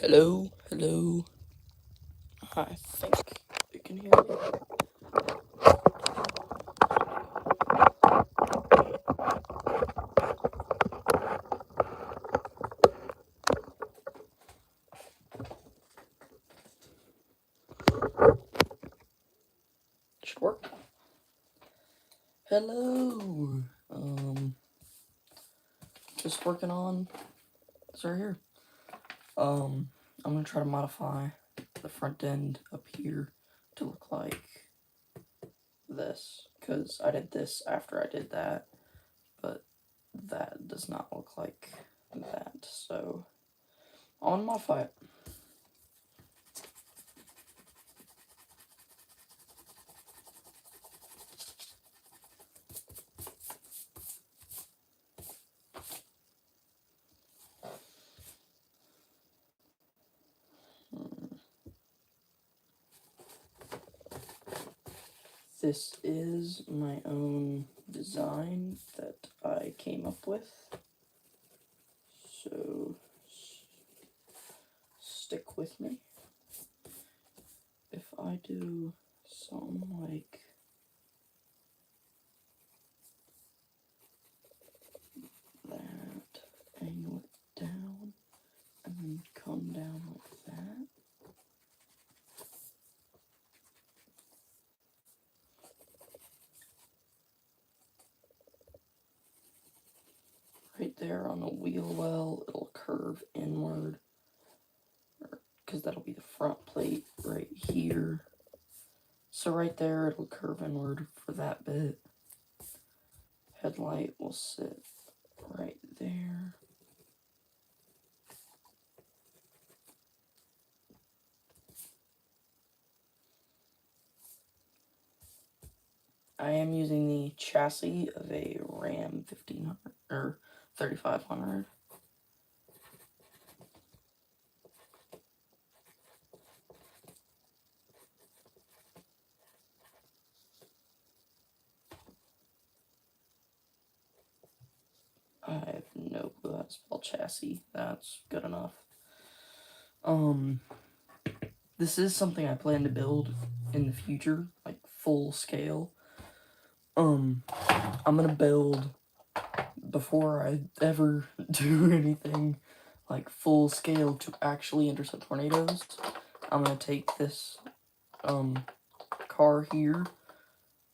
Hello, hello. I think you can hear me. Should work. Hello. Just working on this right here. I'm gonna try to modify the front end up here to look like this, because I did this after I did that, but that does not look like that, so I want to modify it. This is my own design that I came up with, so stick with me. If I do some like that, angle it down, and then come down like that. Right there on the wheel well, it'll curve inward, because that'll be the front plate right here. So right there, it'll curve inward for that bit. Headlight will sit right there. I am using the chassis of a Ram 1500 or 3500. I have no clue how to spell chassis. That's good enough. This is something I plan to build in the future, like full scale. I'm gonna build, before I ever do anything like full scale to actually intercept tornadoes, I'm gonna take this car here,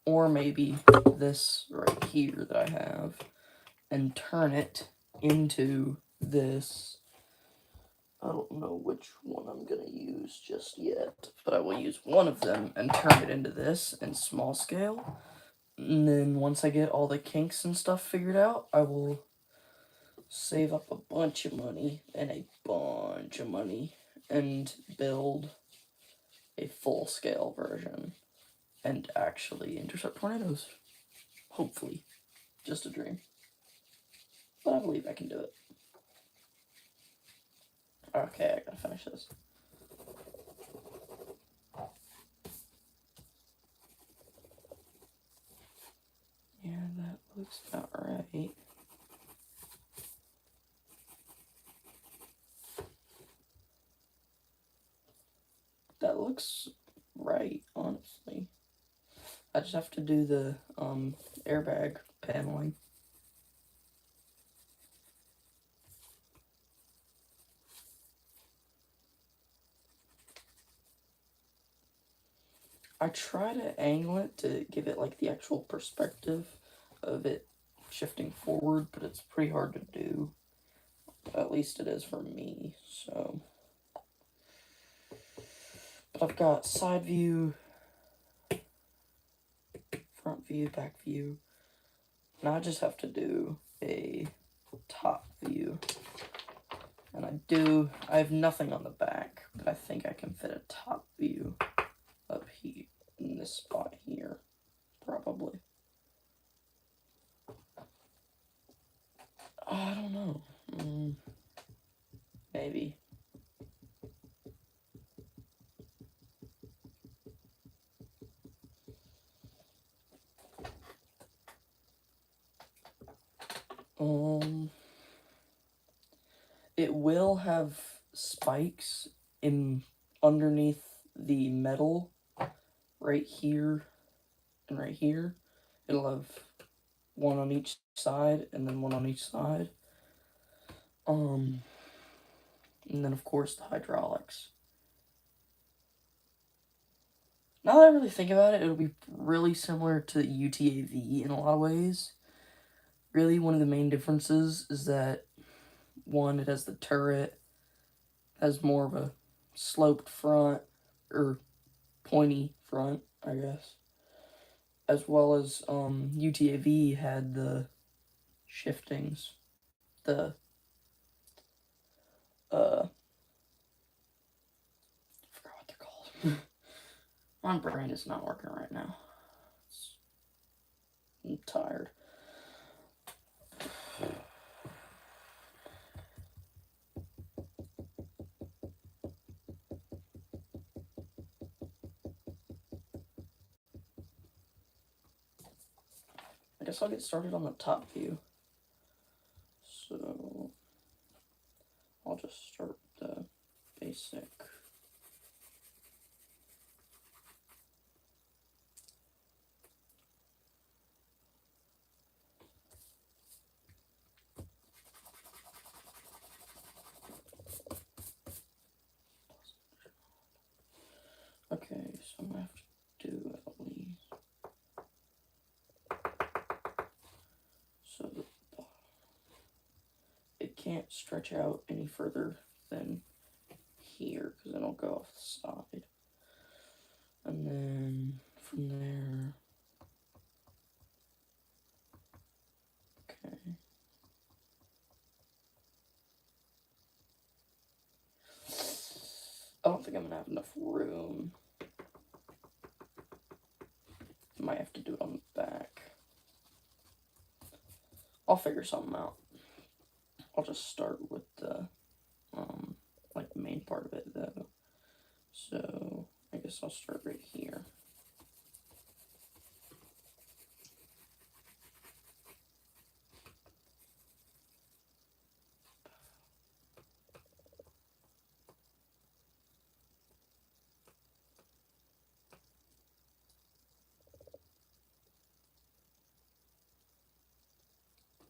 or maybe this right here that I have, and turn it into this. I don't know which one I'm gonna use just yet, but I will use one of them and turn it into this in small scale. And then once I get all the kinks and stuff figured out, I will save up a bunch of money and build a full-scale version and actually intercept tornadoes. Hopefully. Just a dream. But I believe I can do it. Okay, I gotta finish this. Yeah, that looks about right. That looks right, honestly. I just have to do the airbag paneling. I try to angle it to give it like the actual perspective of it shifting forward, but it's pretty hard to do. At least it is for me, so. But I've got side view, front view, back view. Now I just have to do a top view. And I have nothing on the back, but I think I can fit a top view up here, in this spot here, probably. I don't know. Maybe. It will have spikes in underneath the metal right here and right here. It'll have one on each side and then one on each side. And then of course the hydraulics. Now that I really think about it, it'll be really similar to the UTAV in a lot of ways. Really, one of the main differences is that, one, it has the turret, has more of a sloped front, or pointy front, I guess. As well as UTAV had the shiftings, the I forgot what they're called. My brain is not working right now. I'm tired. I guess I'll get started on the top view. So I'll just start with the basic. Okay, so I'm gonna have to do at least so that it can't stretch out any further than here because then it'll go off the side. And then from there, okay. I don't think I'm gonna have enough room. Might have to do it on the back. I'll figure something out. I'll just start with the like the main part of it though. So I guess I'll start right here.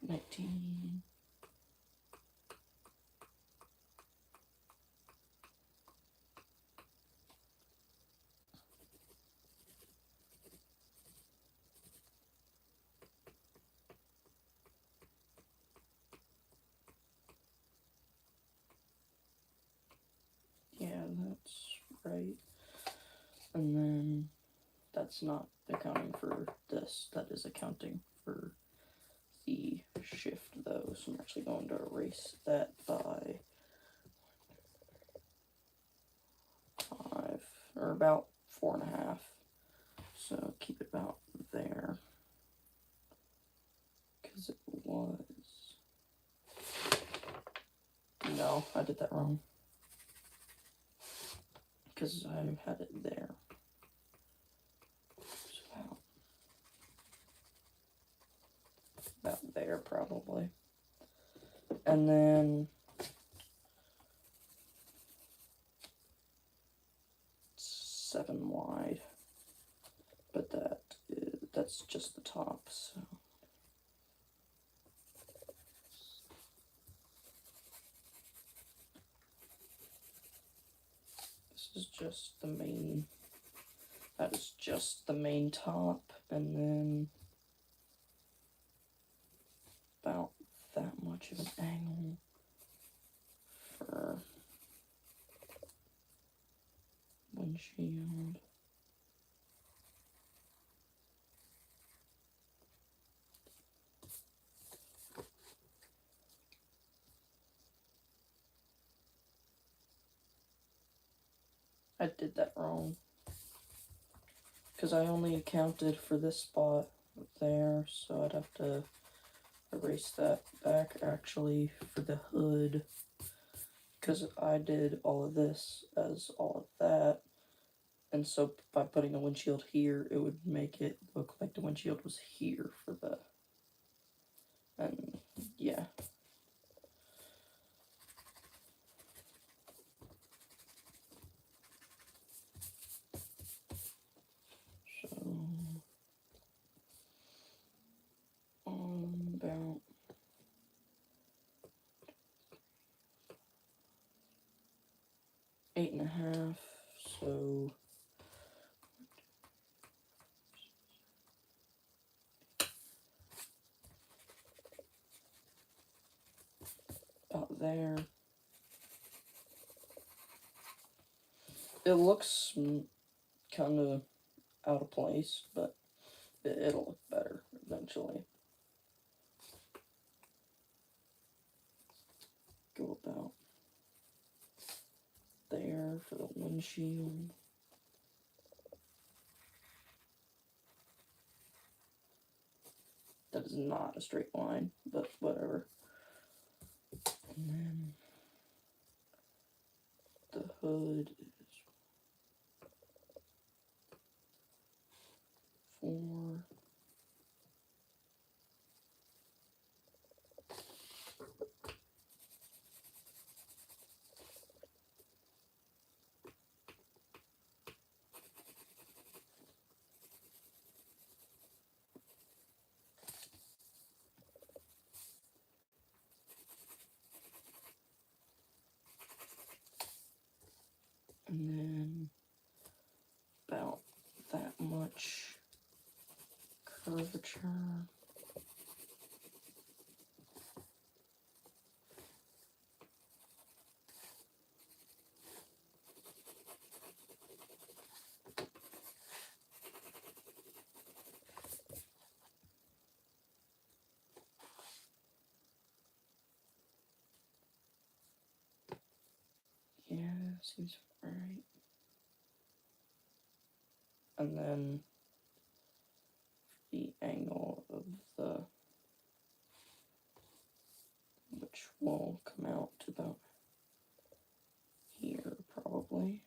$19. Yeah, that's right. And then that's not accounting for this. That is accounting for the shift though. So I'm actually going to erase that by 5 or about 4.5. So keep it about there. Because it was. No, I did that wrong. Because I had it there. So about there probably. And then 7 wide. But that's just the top, so. This is just the main, that is just the main top, and then about that much of an angle for windshield. I did that wrong because I only accounted for this spot there, so I'd have to erase that back actually for the hood because I did all of this as all of that, and so by putting the windshield here it would make it look like the windshield was here for the, and yeah. 8.5, so about there. It looks kind of out of place, but it'll look better eventually. Go about there for the windshield. That is not a straight line, but whatever. And then the hood is 4. And then about that much curvature. Yeah, seems right. And then the angle of the, which will come out to about here probably.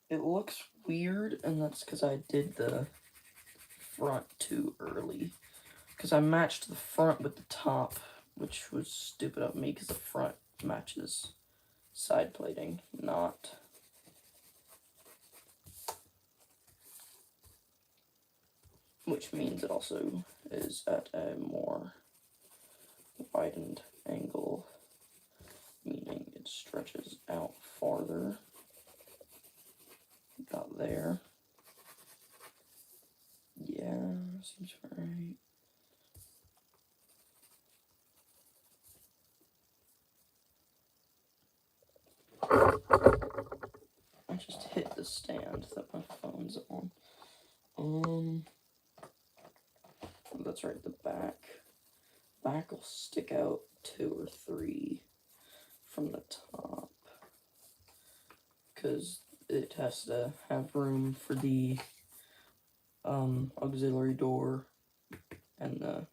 It looks weird, and that's because I did the front too early. Because I matched the front with the top, which was stupid of me, because the front matches side plating, not. Which means it also is at a more widened angle, meaning it stretches out farther. About there. Yeah, seems right. I just hit the stand that my phone's on. That's right, the back will stick out 2 or 3 from the top, because it has to have room for the auxiliary door and the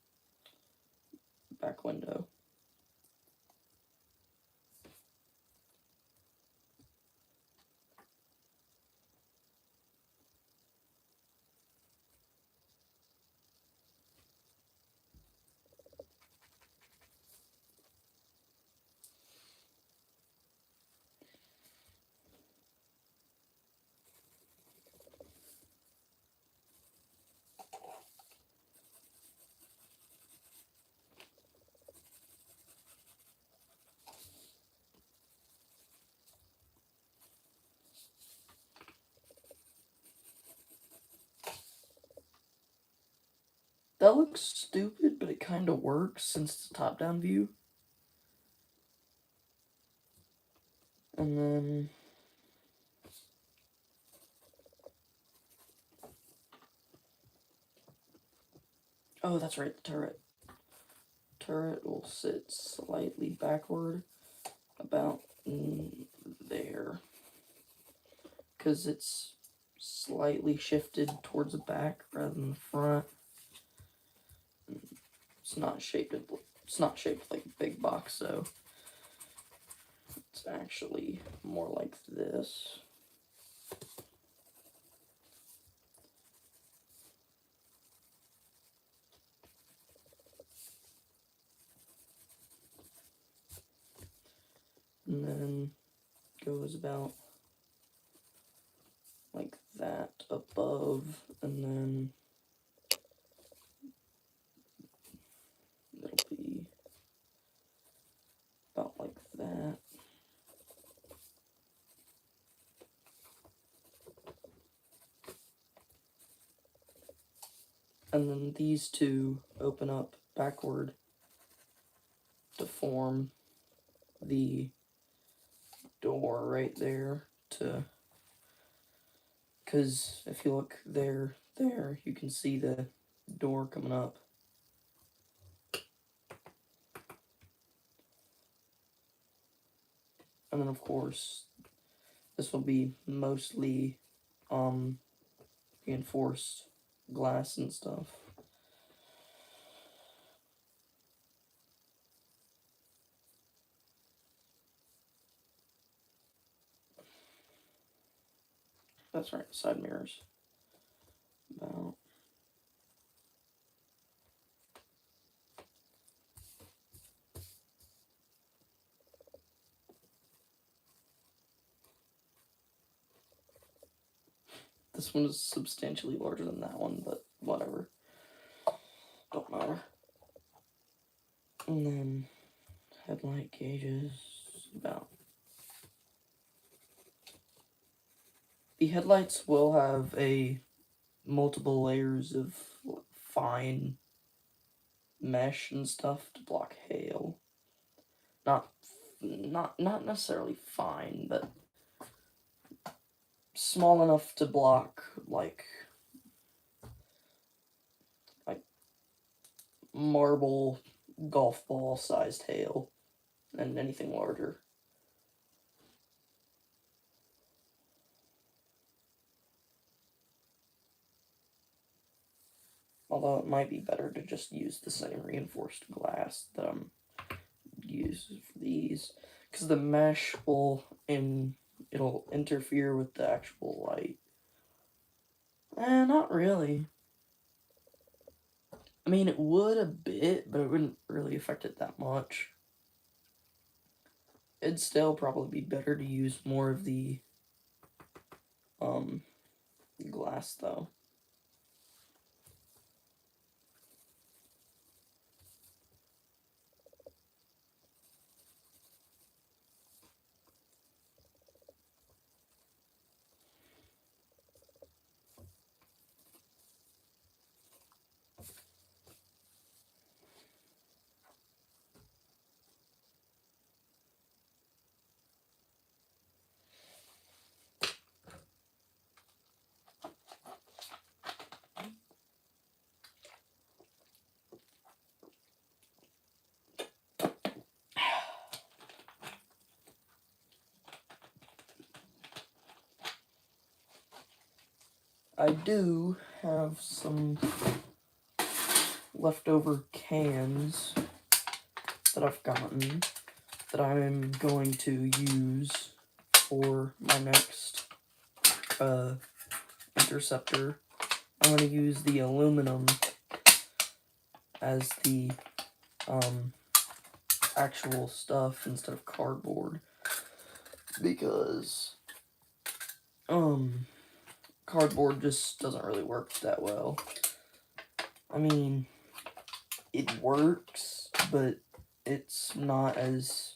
back window. That looks stupid, but it kind of works since it's a top-down view. And then oh, that's right, the turret. Turret will sit slightly backward, about there, because it's slightly shifted towards the back rather than the front. It's not shaped it's not shaped like a big box, so it's actually more like this. And then goes about like that above, and then it'll be about like that. And then these two open up backward to form the door right there, because if you look there, you can see the door coming up. And then of course, this will be mostly reinforced glass and stuff. That's right, side mirrors. About this one is substantially larger than that one, but whatever. Don't matter. And then headlight gauges, about. The headlights will have a multiple layers of fine mesh and stuff to block hail. Not necessarily fine, but small enough to block like marble golf ball sized hail and anything larger. Although it might be better to just use the same reinforced glass that I'm using for these, because the mesh it'll interfere with the actual light. Not really. I mean, it would a bit, but it wouldn't really affect it that much. It'd still probably be better to use more of the glass though. I do have some leftover cans that I've gotten that I'm going to use for my next interceptor. I'm going to use the aluminum as the actual stuff instead of cardboard, because cardboard just doesn't really work that well. I mean, it works, but it's not as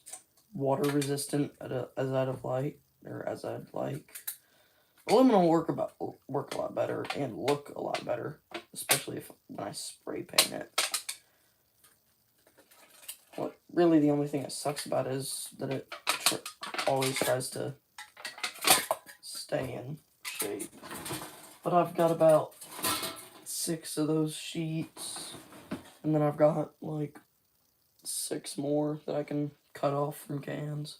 water resistant as I'd like. Aluminum will work a lot better and look a lot better, especially when I spray paint it. What really the only thing that sucks about it is that it always tries to stay in shape. But I've got about 6 of those sheets, and then I've got like 6 more that I can cut off from cans.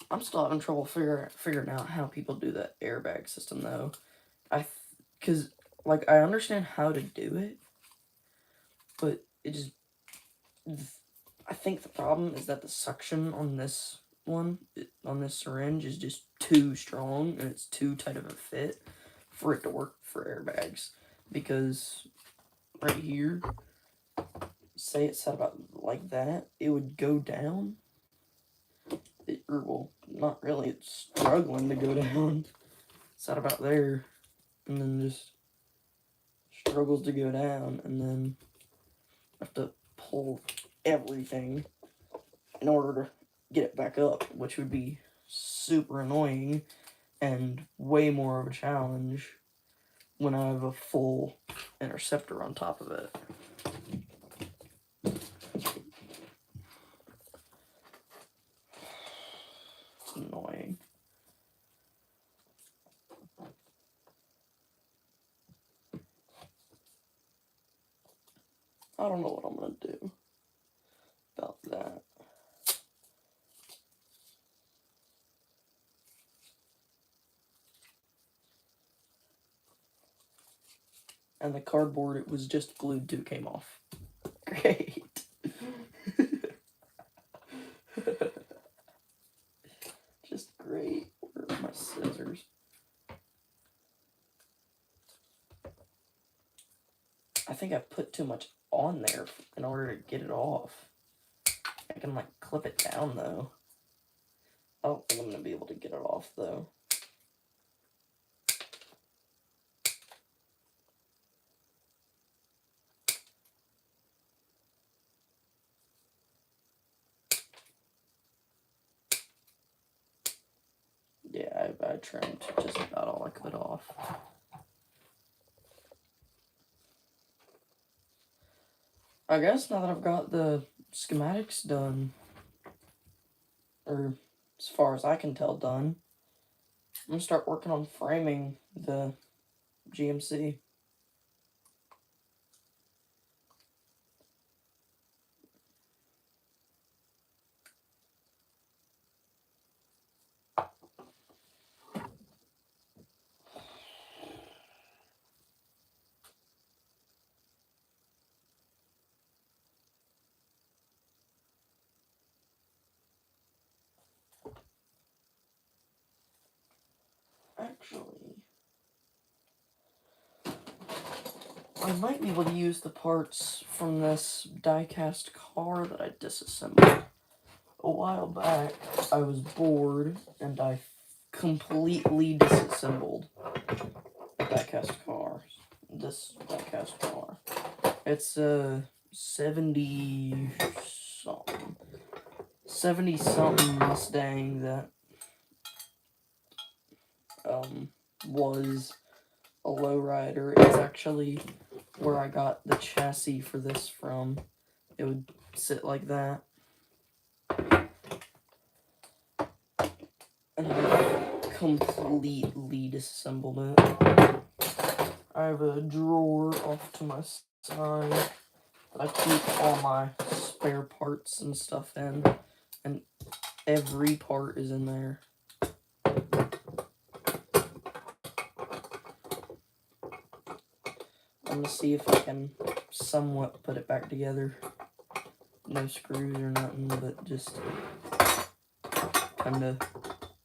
I'm still having trouble figuring out how people do that airbag system though. Because like, I understand how to do it, but it just, I think the problem is that the suction on this one, on this syringe, is just too strong, and it's too tight of a fit for it to work for airbags. Because right here, say it's set about like that, it would go down. Or, well, not really, it's struggling to go down. It's at about there, and then just struggles to go down, and then I have to pull everything in order to get it back up, which would be super annoying and way more of a challenge when I have a full interceptor on top of it. It's annoying. I don't know what I'm going to do about that. And the cardboard it was just glued to came off. Great. Just great. Where are my scissors? I think I put too much on there in order to get it off. I can, like, clip it down, though. I don't think I'm going to be able to get it off, though. Yeah, I trimmed just about all I could off. I guess now that I've got the schematics done, or as far as I can tell done, I'm going to start working on framing the GMC. Actually, I might be able to use the parts from this die-cast car that I disassembled. A while back, I was bored, and I completely disassembled a die-cast car. This die-cast car. It's a 70-something Mustang that was a lowrider. It's actually where I got the chassis for this from. It would sit like that. And I completely disassembled it. I have a drawer off to my side that I keep all my spare parts and stuff in. And every part is in there. I'm gonna see if I can somewhat put it back together. No screws or nothing, but just kind of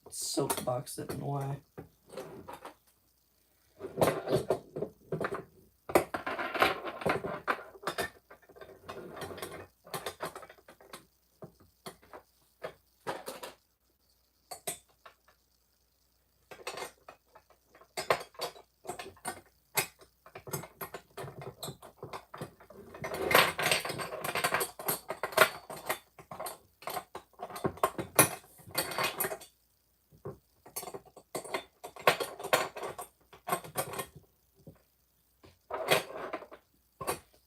soapbox it in a way.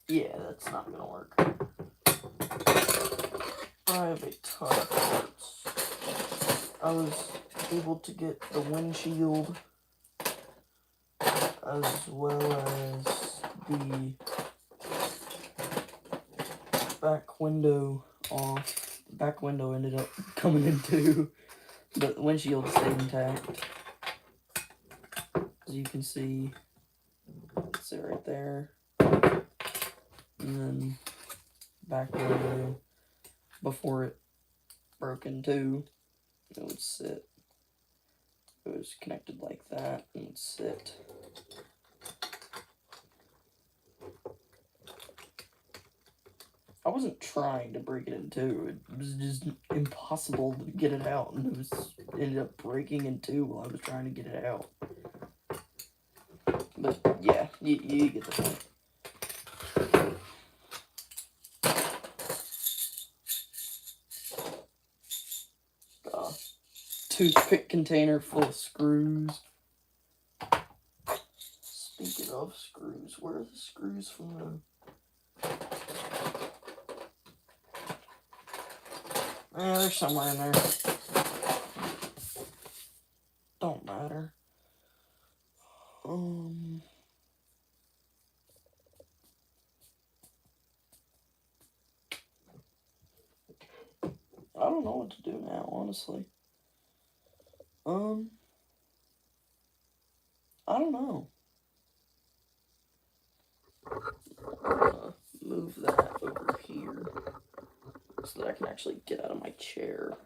Yeah, that's not gonna work. I have a ton of parts. I was able to get the windshield as well as the back window off. The back window ended up coming in too, but the windshield stayed intact. As you can see, sit right there. And then back way, before it broke in two, it would sit. It was connected like that and would sit. I wasn't trying to break it in two. It was just impossible to get it out, and it ended up breaking in two while I was trying to get it out. But yeah, you get the point. Toothpick container full of screws. Speaking of screws, where are the screws from the... they're somewhere in there. Don't matter. I don't know what to do now, honestly. I don't know. I'm gonna move that over here so that I can actually get out of my chair.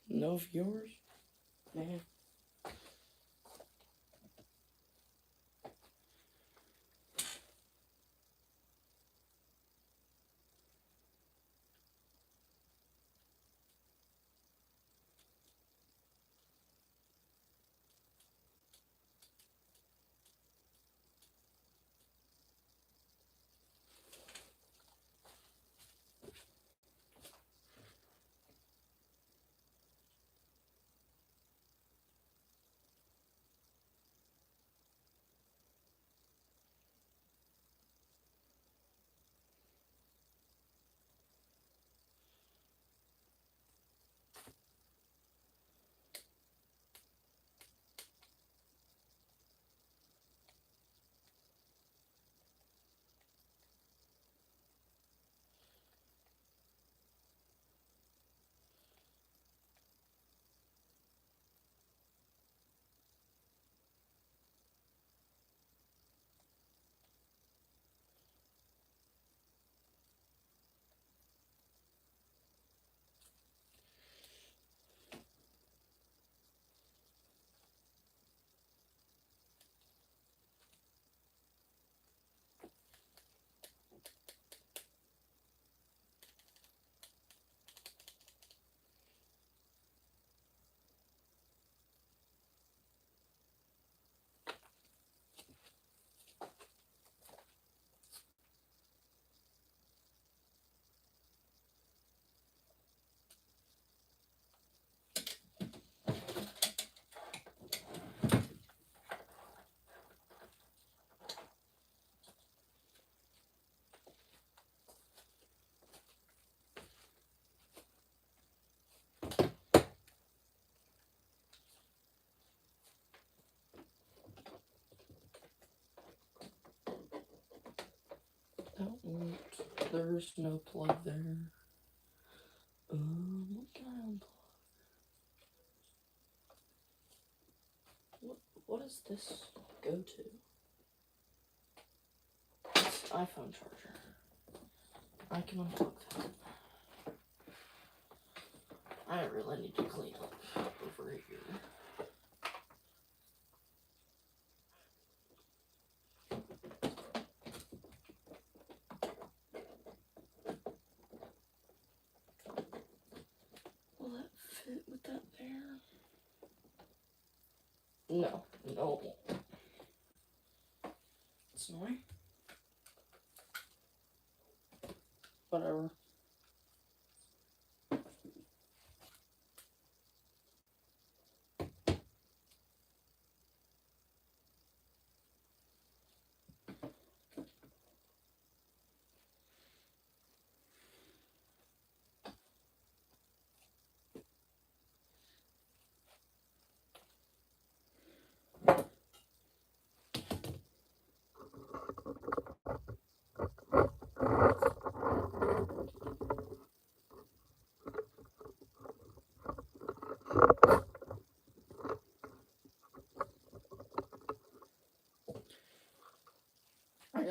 No viewers? Man. There's no plug there. What can I unplug? What does this go to? It's iPhone charger. I can unplug that. I really need to clean up over here. Will that fit with that there? No, it won't. It's annoying. Whatever.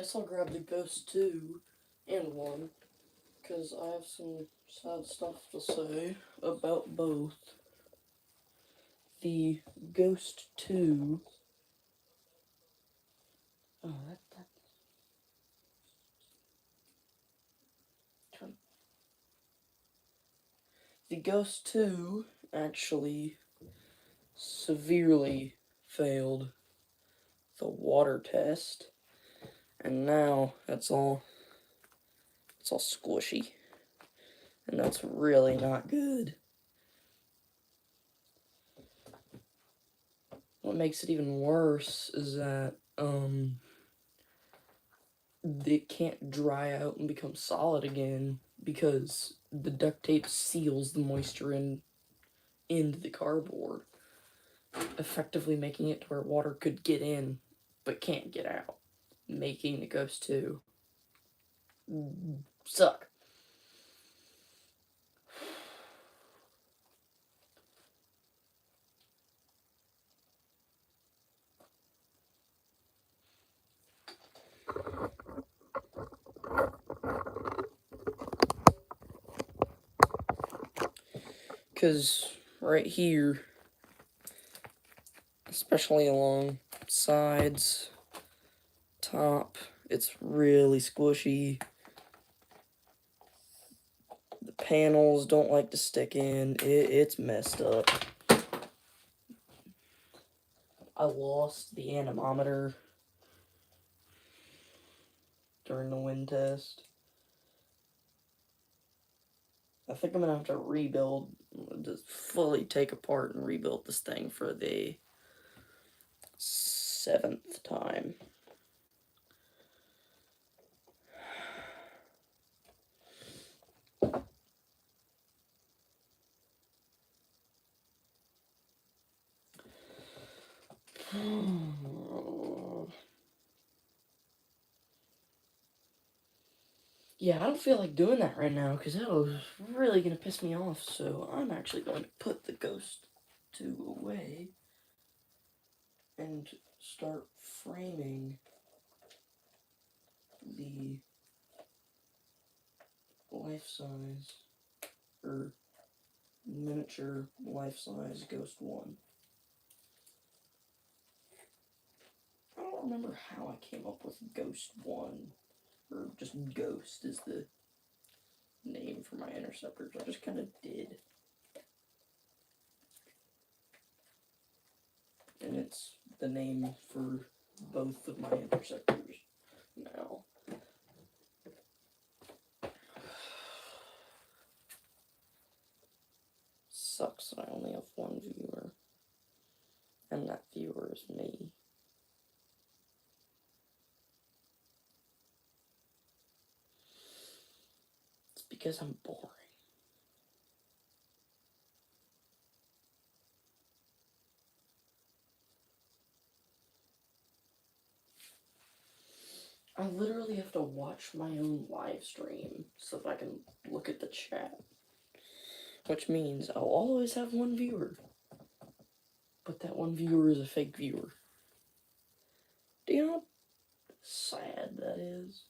guess I'll grab the Ghost 2 and 1, because I have some sad stuff to say about both. The Ghost 2... Oh, that... Turn. The Ghost 2 actually severely failed the water test, and now it's all squishy, and that's really not good. What makes it even worse is that it can't dry out and become solid again because the duct tape seals the moisture into the cardboard, effectively making it to where water could get in but can't get out, making the Ghost 2 suck. Because right here, especially along sides, top, it's really squishy. The panels don't like to stick in. It's messed up. I lost the anemometer during the wind test. I think I'm gonna have to rebuild, just fully take apart and rebuild this thing for the 7th time. Yeah, I don't feel like doing that right now because that was really going to piss me off. So I'm actually going to put the Ghost 2 away and start framing the life-size, or miniature life-size Ghost 1. I don't remember how I came up with Ghost 1, or just Ghost is the name for my interceptors. I just kind of did. And it's the name for both of my interceptors now. Sucks that I only have one viewer, and that viewer is me. It's because I'm boring. I literally have to watch my own live stream so that I can look at the chat. Which means I'll always have one viewer. But that one viewer is a fake viewer. Do you know how sad that is?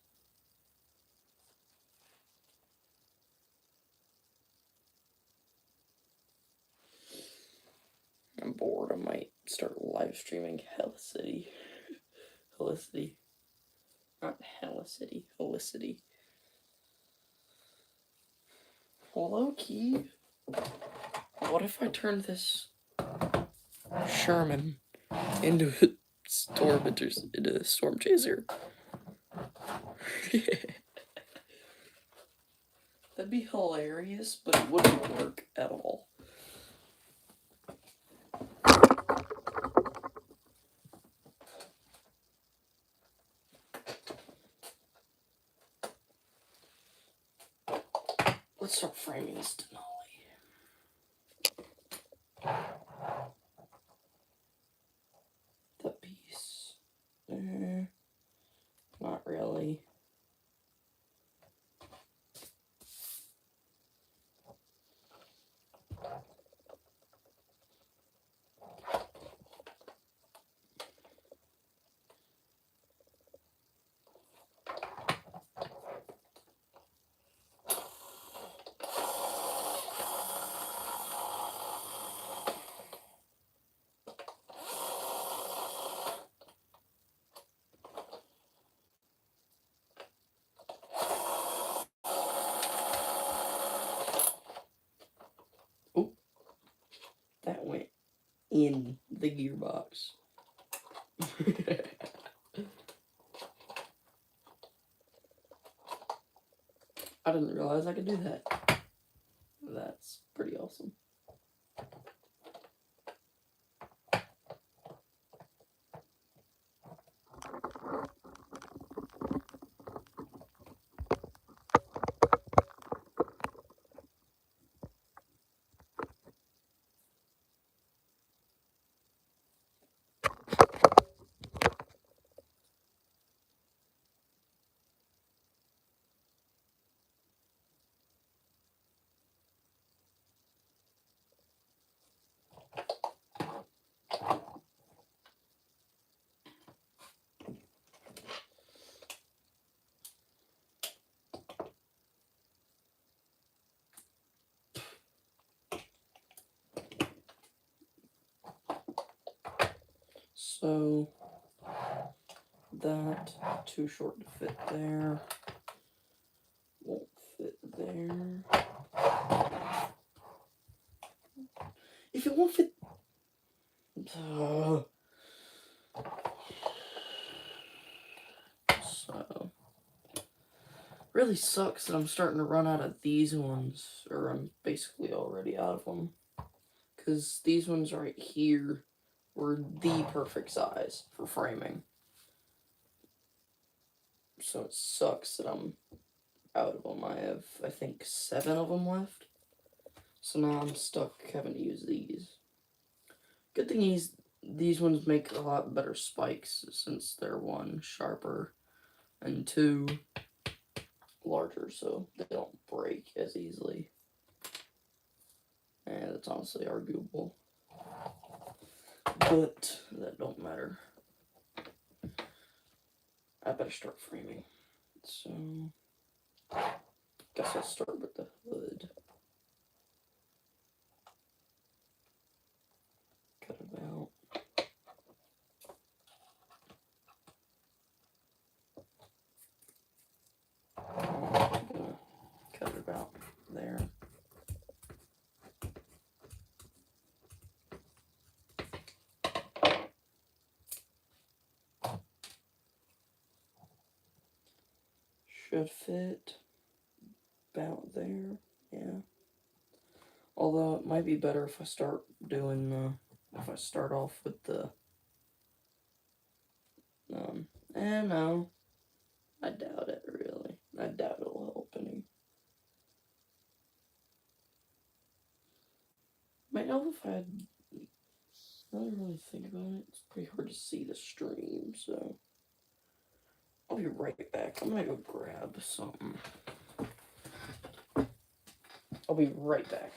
I'm bored. I might start live streaming Helicity. Helicity. Not Helicity. Helicity. Hello, Key. What if I turned this Sherman into a storm chaser? That'd be hilarious, but it wouldn't work at all. Let's start framing this Denali. The piece. Not really. in the gearbox. I didn't realize I could do that. That's pretty awesome. So that too short to fit there. Won't fit there. If it won't fit, so really sucks that I'm starting to run out of these ones, or I'm basically already out of them, because these ones right here were the perfect size for framing. So it sucks that I'm out of them. I have, I think, 7 of them left. So now I'm stuck having to use these. Good thing is, these ones make a lot better spikes, since they're 1, sharper, and 2, larger, so they don't break as easily. And that's honestly arguable. But that don't matter. I better start framing. So, guess I'll start with the hood. Cut it out. I'm gonna cut it about there. Should fit about there, yeah. Although it might be better if I start doing, if I start off with the, no, I doubt it, really. I doubt it'll help any. Might help if I had, I don't really think about it. It's pretty hard to see the stream, so I'll be right back. I'm gonna go grab something. I'll be right back.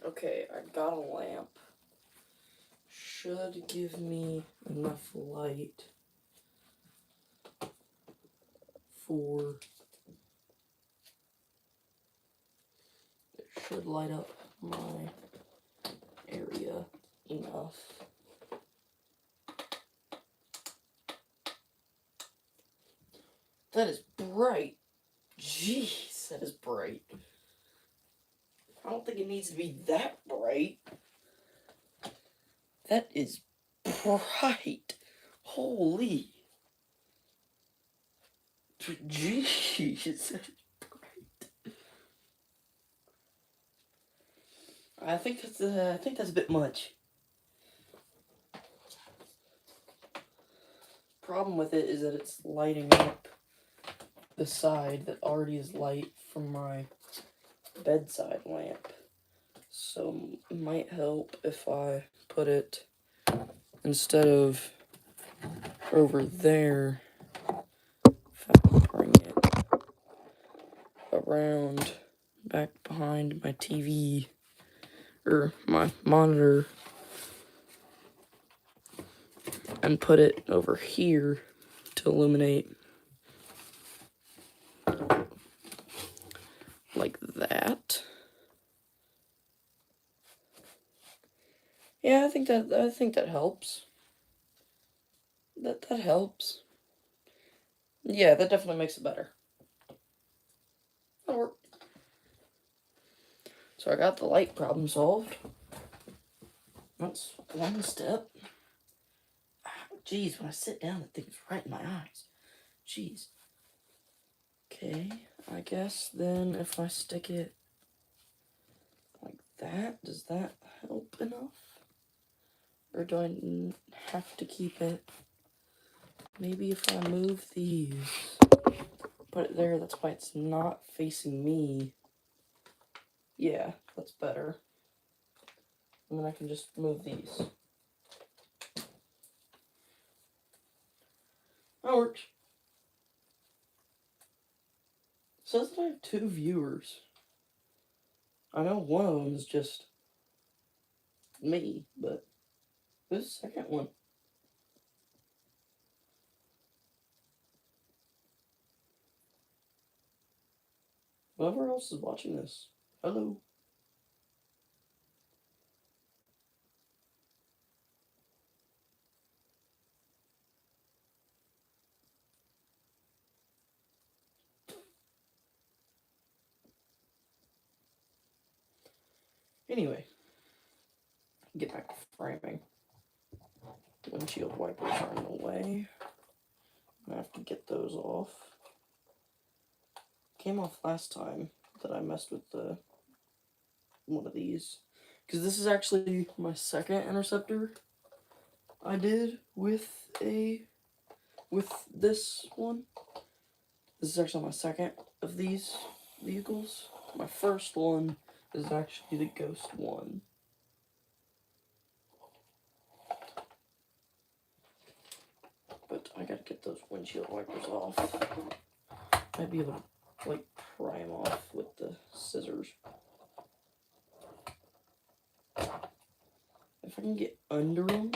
Okay, I got a lamp. should give me enough light for it should light up my area enough. That is bright. Jeez, that is bright. I don't think it needs to be that bright. That is bright. Holy. Jeez, that is bright. I think that's a bit much. Problem with it is that it's lighting up the side that already is light from my bedside lamp. So it might help if I put it, instead of over there, if I bring it around back behind my TV or my monitor and put it over here to illuminate like that. Yeah, I think that helps. That helps. Yeah, that definitely makes it better. So I got the light problem solved. That's one step. Jeez, when I sit down, the thing's right in my eyes. Jeez. Okay, I guess then if I stick it like that, does that help enough? Or do I have to keep it? Maybe if I move these, put it there, that's why it's not facing me. Yeah, that's better. And then I can just move these. That works. It says that I have 2 viewers. I know one of them is just me, but who's the second one? Whoever else is watching this, hello. Anyway, get back to framing. Windshield wipers are in the way. I have to get those off. Came off last time that I messed with one of these, because this is actually my second interceptor I did with this one. This is actually my second of these vehicles. My first one is actually the Ghost one. But I gotta get those windshield wipers off. Might be able to like pry them off with the scissors. If I can get under them,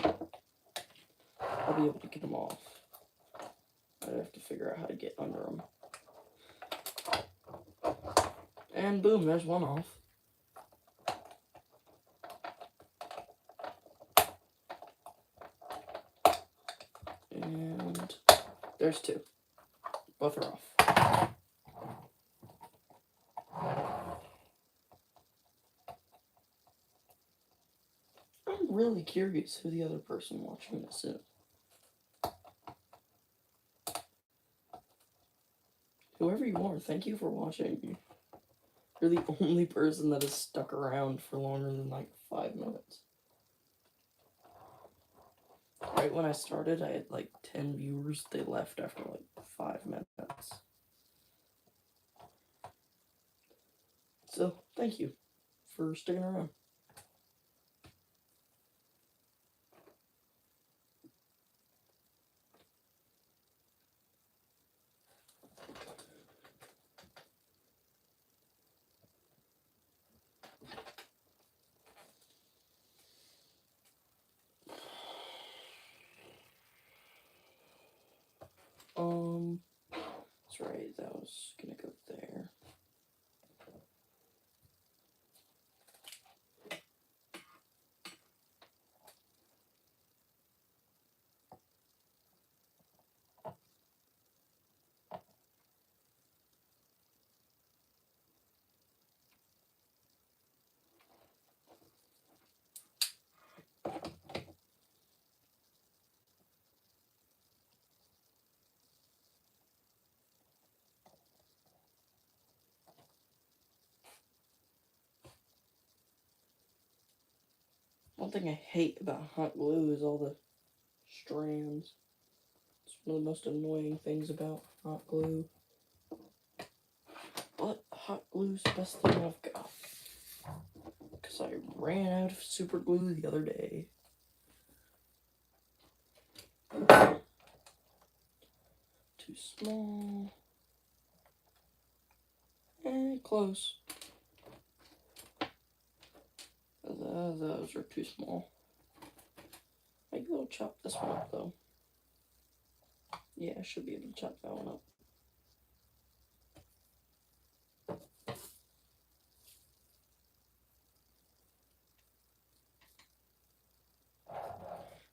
I'll be able to get them off. I have to figure out how to get under them. And boom, there's one off. And there's 2. Both are off. I'm really curious who the other person watching this is. Whoever you are, thank you for watching. You're the only person that has stuck around for longer than like 5 minutes. Right when I started, I had like 10 viewers. They left after like 5 minutes. So, thank you for sticking around. That's right, that was gonna go there. One thing I hate about hot glue is all the strands. It's one of the most annoying things about hot glue. But hot glue's the best thing I've got. Because I ran out of super glue the other day. Too small. Close. Those are too small. Maybe we'll chop this one up though. Yeah, I should be able to chop that one up.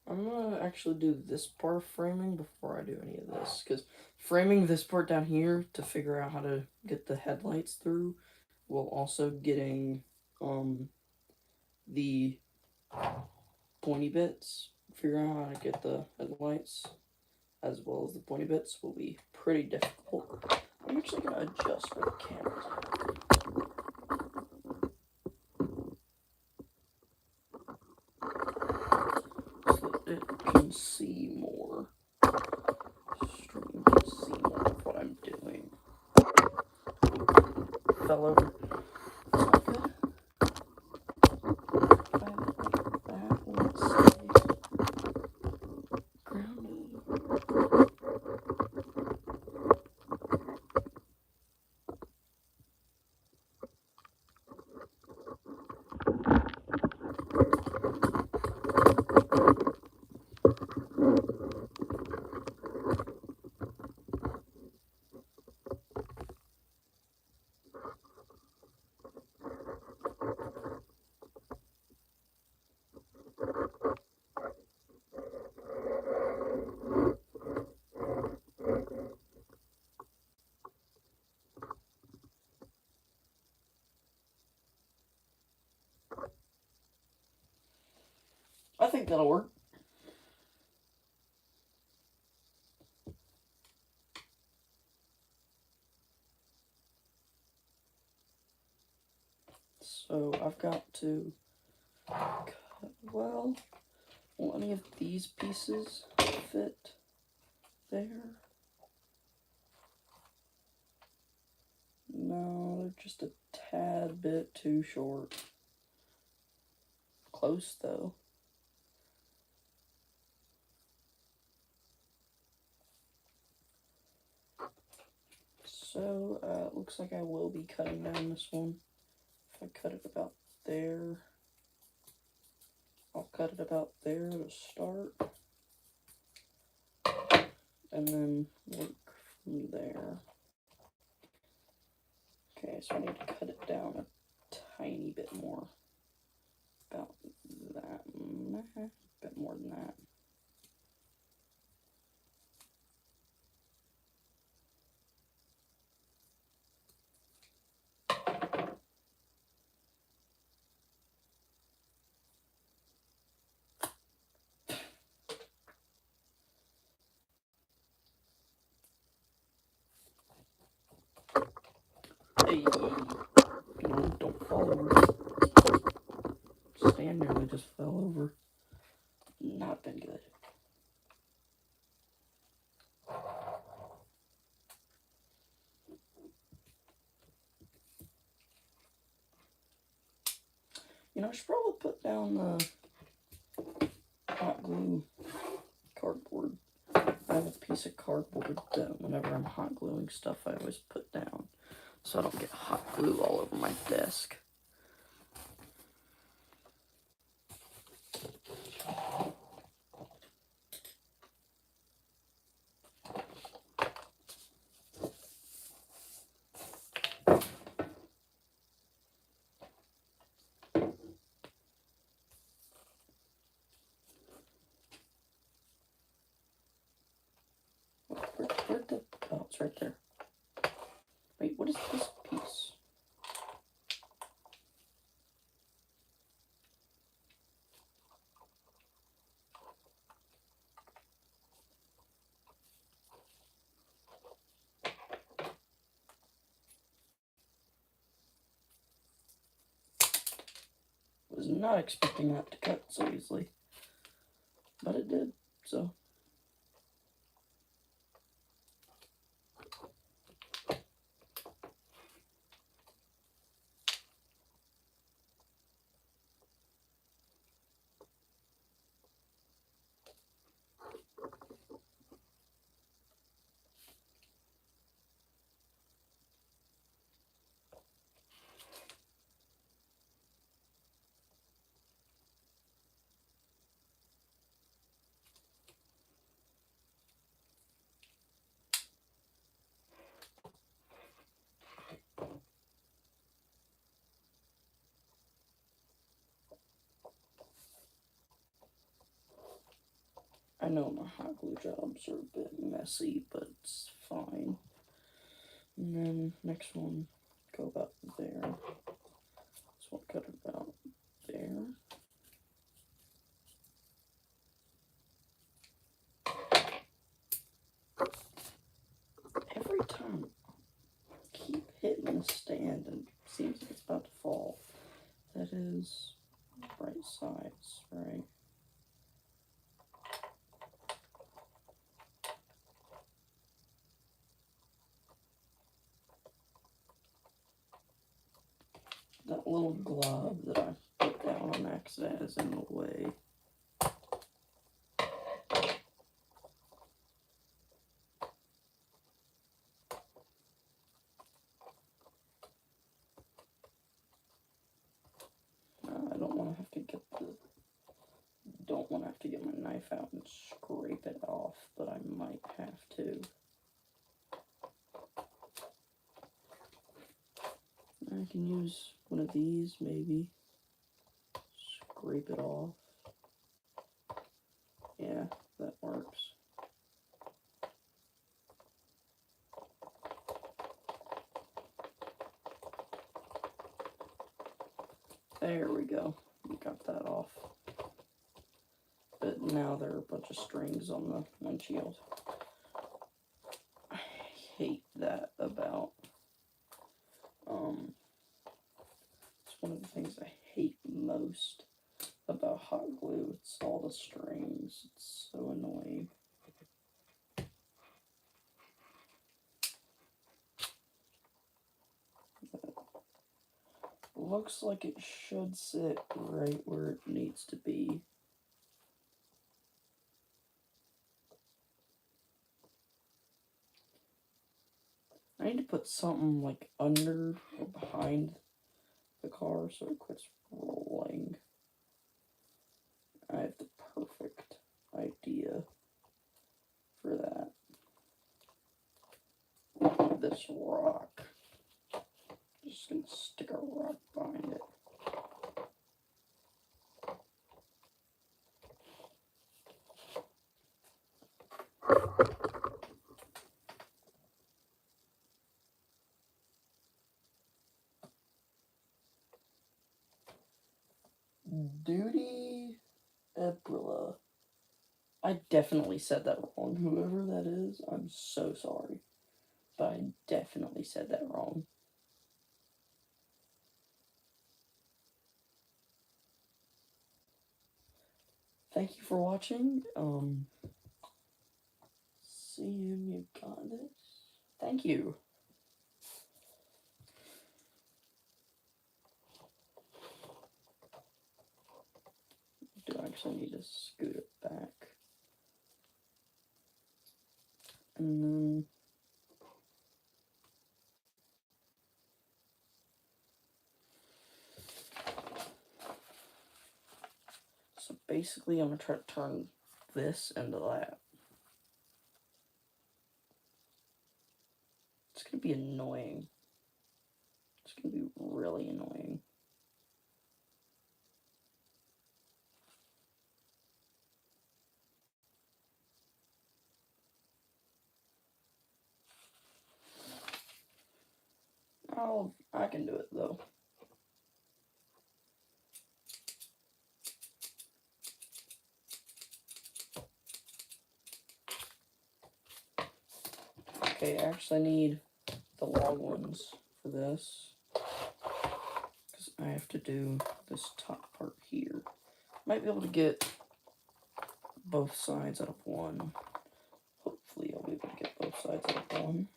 I'm gonna actually do this part of framing before I do any of this, because framing this part down here to figure out how to get the headlights through, while also getting the pointy bits, figuring out how to get the headlights as well as the pointy bits will be pretty difficult. I'm actually gonna adjust where the camera's at. So that it can see more. Stream can see more of what I'm doing. Fell over. That's not good. If I have it like that, will it stay grounded? I think that'll work. So I've got to cut, well, will any of these pieces fit there? No, they're just a tad bit too short. Close though. So, it looks like I will be cutting down this one. If I cut it about there, I'll cut it about there to start. And then work from there. Okay, so I need to cut it down a tiny bit more. About that, a bit more than that. Hey, no, don't fall over. Stand nearly just fell over. Not been good. You know, I should probably put down the hot glue cardboard. I have a piece of cardboard that whenever I'm hot gluing stuff, I always put down so I don't get hot glue all over my desk. right there. Wait, what is this piece? Was not expecting that to cut so easily, but it did, so. I know my hot glue jobs are a bit messy, but it's fine. And then next one, go about there. This one cut about there. Every time I keep hitting the stand and it seems like it's about to fall. That is right sides, right? That little glob that I put down on accident is in the way. I don't want to have to get my knife out and scrape it off, but I might have to. I can use one of these, maybe. Scrape it off. Yeah, that works. There we go. We got that off. But now there are a bunch of strings on the windshield. I hate that about, it's one of the things I hate most about hot glue. It's all the strings. It's so annoying. Looks like it should sit right where it needs to be. I need to put something like under or behind the car so it quits rolling. I have the perfect idea for that. This rock. Just gonna stick a rock behind it. Duty Ebrilla. I definitely said that wrong. Whoever that is, I'm so sorry. But I definitely said that wrong. Thank you for watching. See you got this. Thank you. Do I actually need to scoot it back? And then so basically I'm gonna try to turn this into that. It's gonna be annoying. It's gonna be really annoying. I can do it though. Okay, I actually need the long ones for this, because I have to do this top part here. Might be able to get both sides out of one. Hopefully I'll be able to get both sides out of one.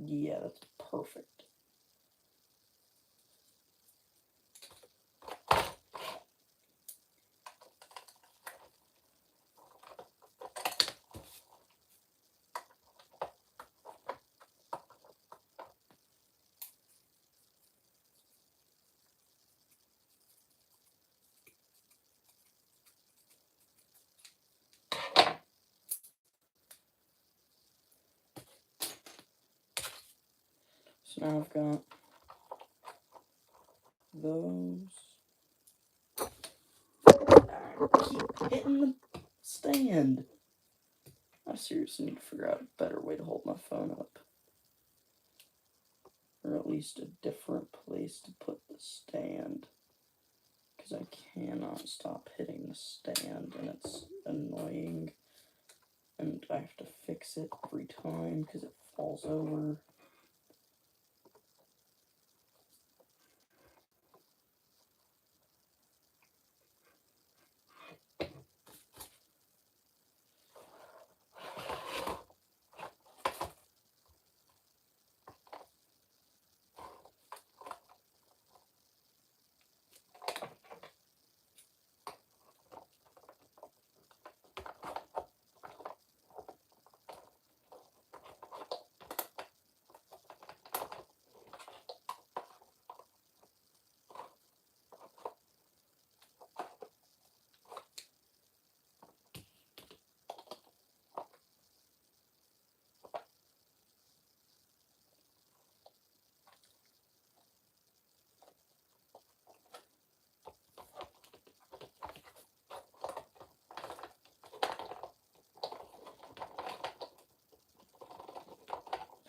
Yeah, that's perfect. So now I've got those. I keep hitting the stand. I seriously need to figure out a better way to hold my phone up. Or at least a different place to put the stand. Because I cannot stop hitting the stand and it's annoying. And I have to fix it every time because it falls over.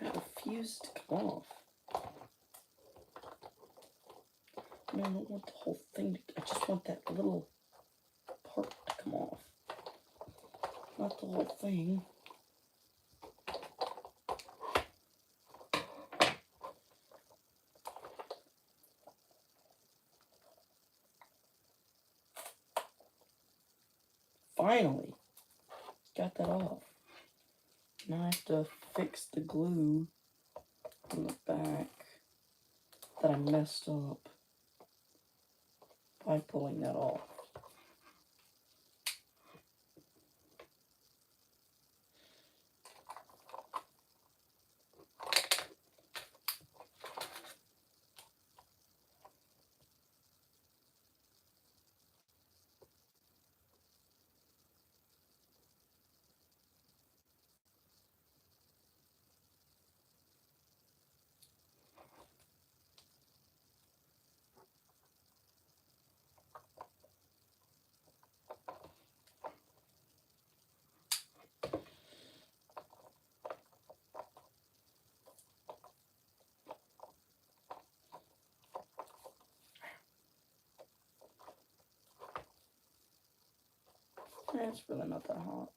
That refused to come off. I mean, I don't want the whole thing to, I just want that little part to come off. Not the whole thing. Finally, got that off. Now I have to fix the glue on the back that I messed up by pulling that off. It's really not that hot.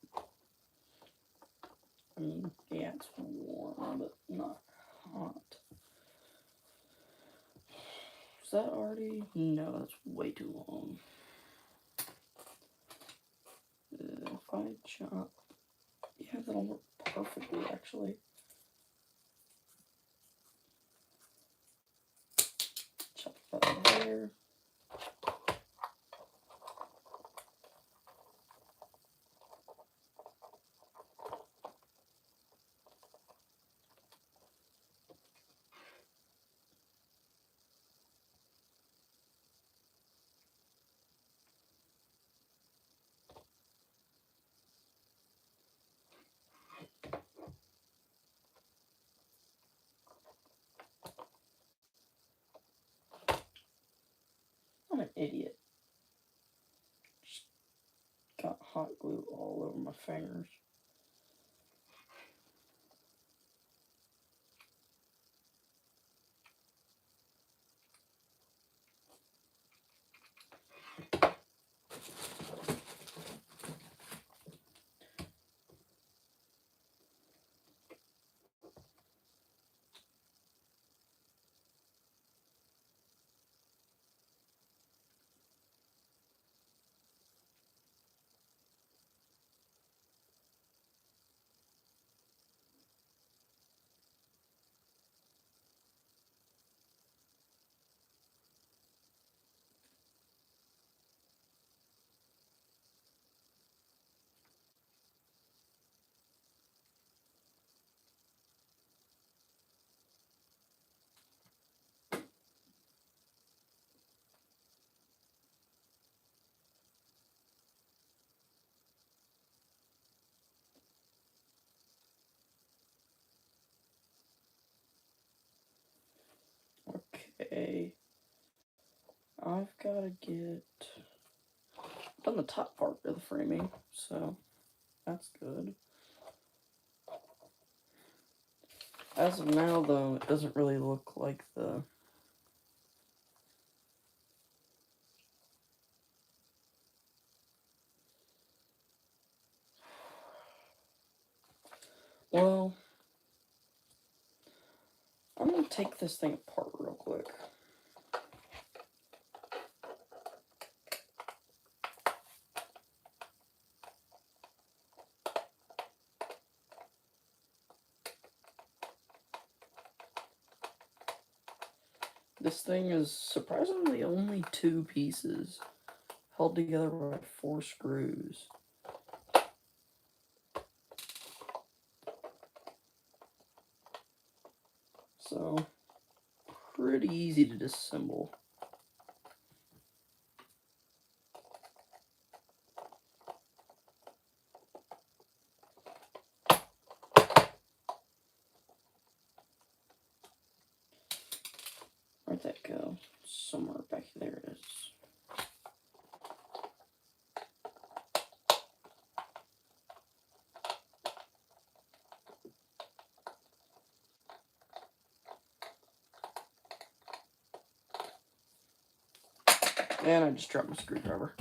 I mean, yeah, it's warm, but not hot. Is that already? No, that's way too long. If I chop, yeah, that'll work perfectly, actually. Chop that there. hot glue all over my fingers. Okay, I've got to get done the top part of the framing, so that's good. As of now, though, it doesn't really look like the well, I'm gonna take this thing apart real quick. This thing is surprisingly only 2 pieces, held together by 4 screws. So, pretty easy to disassemble. Where'd that go? Somewhere back there it is. And I just dropped my screwdriver.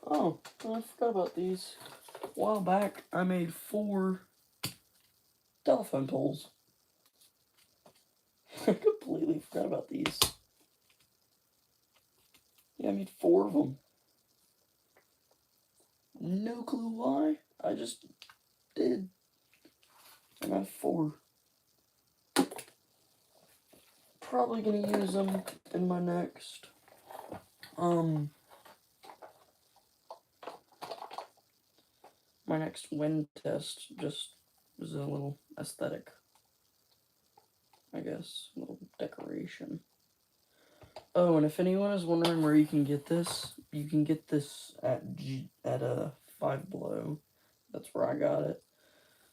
Oh, I forgot about these. A while back, I made 4 telephone poles. I completely forgot about these. Yeah, I made 4 of them. No clue why. I just did. And I have 4. Probably gonna use them in my next my next wind test. Just as a little aesthetic, I guess, a little decoration. Oh, and if anyone is wondering where you can get this at Five Below. That's where I got it.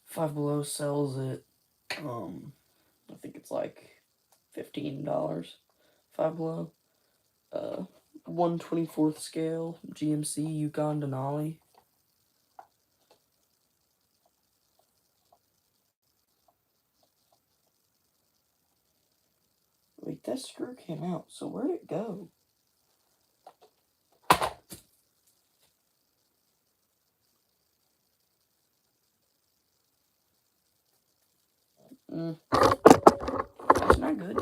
Five Below sells it. I think it's like $15. Five Below. 1/24 scale GMC Yukon Denali. Wait, that screw came out. So where'd it go? That's not good.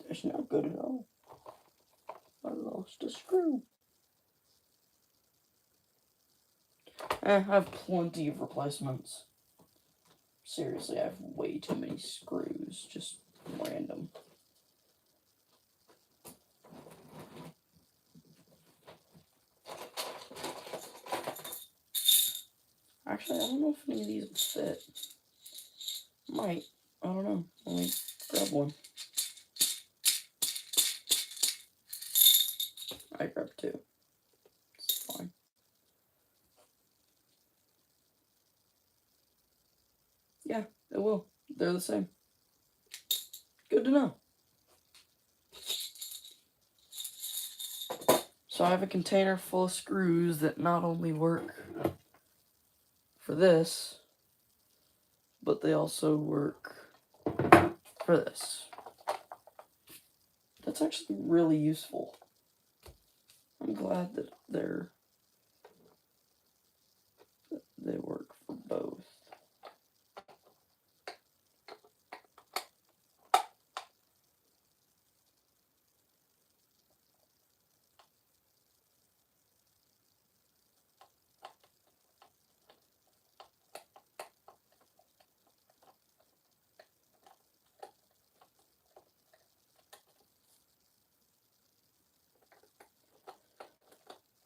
That's not good at all. I lost a screw. I have plenty of replacements. Seriously, I have way too many screws. Just random. Actually, I don't know if any of these will fit. Might. I don't know. Let me grab one. I grabbed 2. It's fine. Yeah, it will. They're the same. Good to know. So I have a container full of screws that not only work for this, but they also work for this. That's actually really useful. I'm glad that they work for both.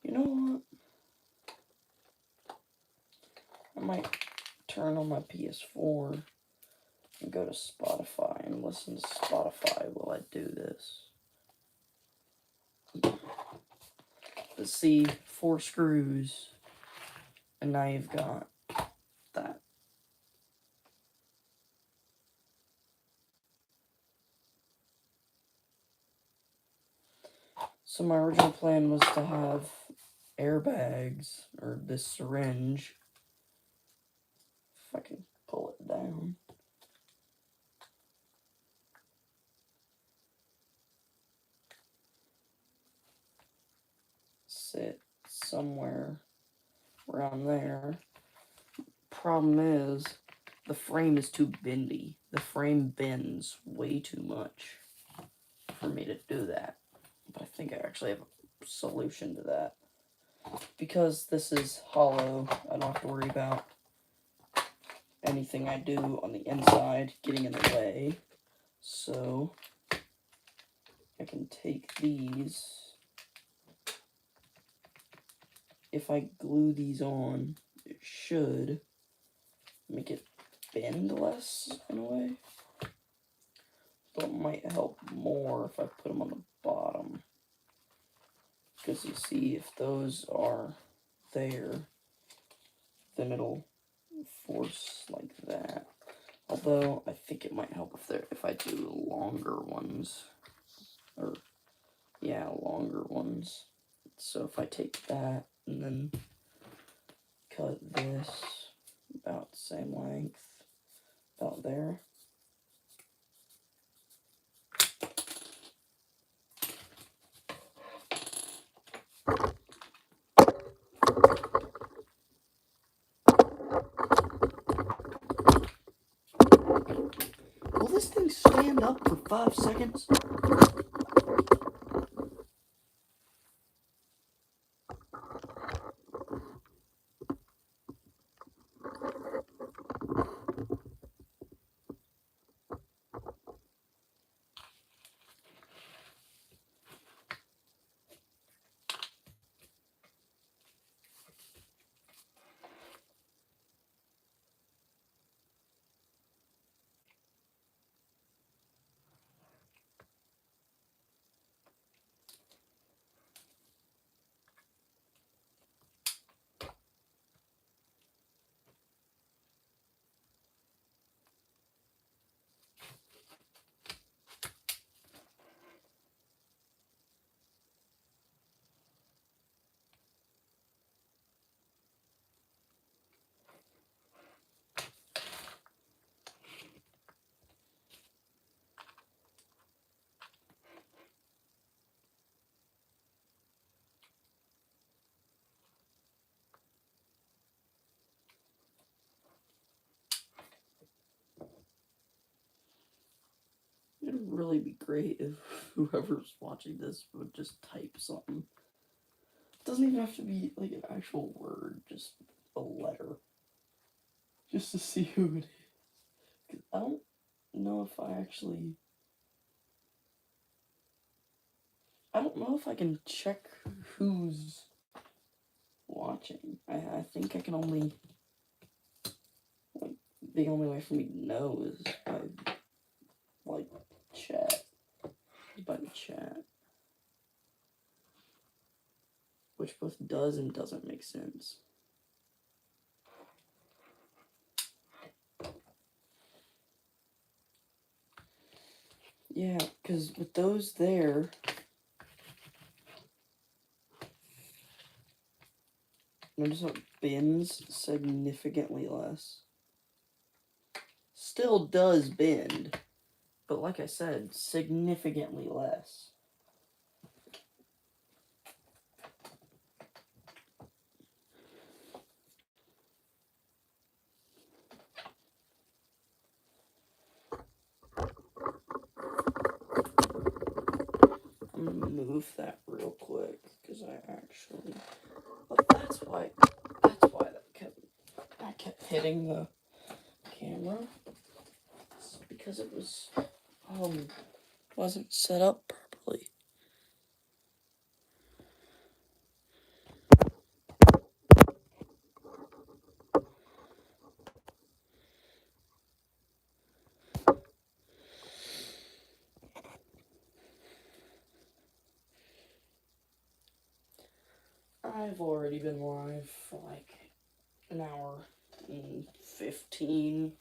You know what? I might turn on my PS4 and go to Spotify and listen to Spotify while I do this. Let's see, 4 screws, and now you've got that. So my original plan was to have airbags, or this syringe, if I can pull it down, sit somewhere around there. Problem is, the frame is too bendy. The frame bends way too much for me to do that. But I think I actually have a solution to that. Because this is hollow, I don't have to worry about anything I do on the inside getting in the way. So I can take these. If I glue these on, it should make it bend less in a way. But it might help more if I put them on the bottom. Because you see, if those are there, then it'll force like that. Although I think it might help if I do longer ones, or yeah, longer ones. So if I take that and then cut this about the same length, about there. Will this thing stand up for 5 seconds? It'd really be great if whoever's watching this would just type something. It doesn't even have to be like an actual word, just a letter. Just to see who it is. 'Cause I don't know if I don't know if I can check who's watching. I think I can only, like, the only way for me to know is by, like, chat. By the chat. Which both does and doesn't make sense. Yeah, because with those there, notice how it bends significantly less. Still does bend, but like I said, significantly less. I'm gonna move that real quick because but that's why I kept hitting the camera. It's because it wasn't set up properly. I've already been live for like an hour and 15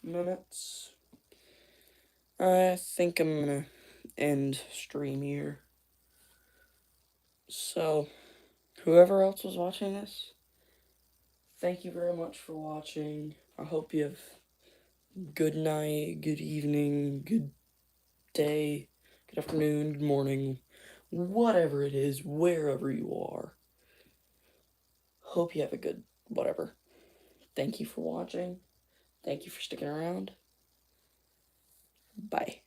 minutes. I think I'm gonna end stream here. So, whoever else was watching this, thank you very much for watching. I hope you have good night, good evening, good day, good afternoon, good morning, whatever it is, wherever you are. Hope you have a good whatever. Thank you for watching. Thank you for sticking around. Bye.